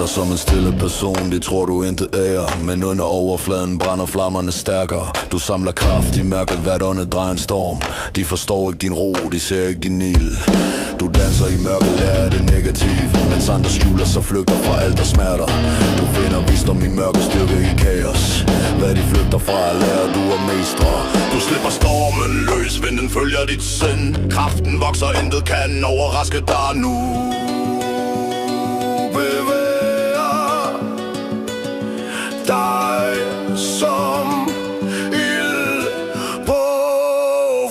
dig som en stille person, det tror du ikke er. Men under overfladen brænder flammerne stærkere. Du samler kraft i mørket, hvert åndedræt en storm. De forstår ikke din ro, de ser ikke din ild. Du danser i mørket, lærer det negative, mens andre skjuler sig, flygter fra alt der smerter. Du finder visdom i mørke, styrke i kaos. Hvad de flygter fra, lærer du at mestre. Du slipper stormen løs, vinden følger dit sind. Kraften vokser, intet kan overraske dig nu. Bevæger dig som ild på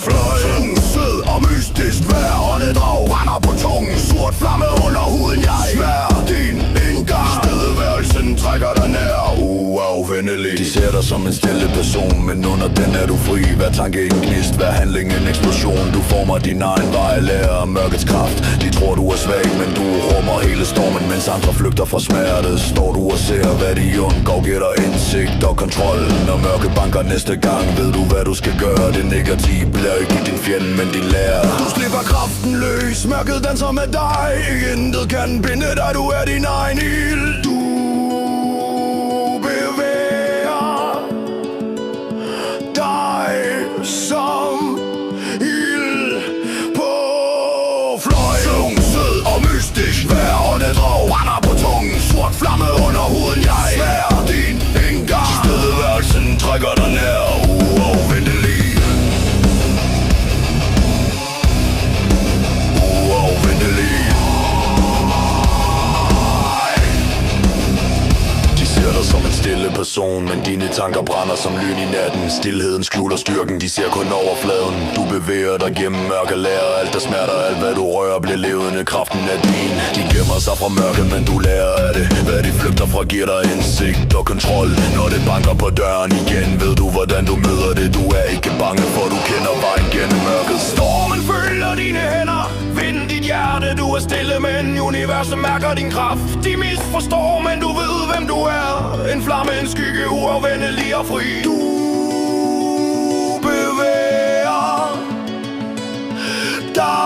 fløjen. Sød og mystisk vejr, åndedrag render på tungen. Sort flamme under huden, jeg svær din indgang. Stedværelsen trækker dig nær, uafvendelig. De ser dig som en stille person, men under den er du fri. Hver tanke en gnist, hver handling en eksplosion. Du former din egen vej, lærer mørkets kraft. De tror du er svag, men du rummer hele stormen. Mens andre flygter fra smerte, står du og ser hvad de undgår. Giver dig indsigt og kontrol. Når mørke banker næste gang, ved du hvad du skal gøre. Det negative bliver ikke din fjende, men din lærer. Du slipper kraften løs, mørket danser med dig. Intet kan binde dig, du er din egen ild. Du bevæger dig som ild på fløjen. Sød og mystisk, hver åndedrag brænder på tungen. Sort flamme under huden, jeg svær din indgang. Stedværelsen trækker dig nær, uafvendelig. Som en stille person, men dine tanker brænder som lyn i natten. Stilheden skjuler styrken, de ser kun overfladen. Du bevæger dig gennem mørke, lærer alt der smerter. Alt hvad du rører bliver levende, kraften er din. De gemmer sig fra mørke, men du lærer af det. Hvad de flygter fra giver dig indsigt og kontrol. Når det banker på døren igen, ved du hvordan du møder det. Du er ikke bange, for du kender vejen gennem mørket. Stormen følger dine hænder, vind dit hjerte. Du er stille, men universet mærker din kraft. De misforstår, men du ved hvem du er. En flamme, en skygge, uafvendelig og fri. Du bevæger dig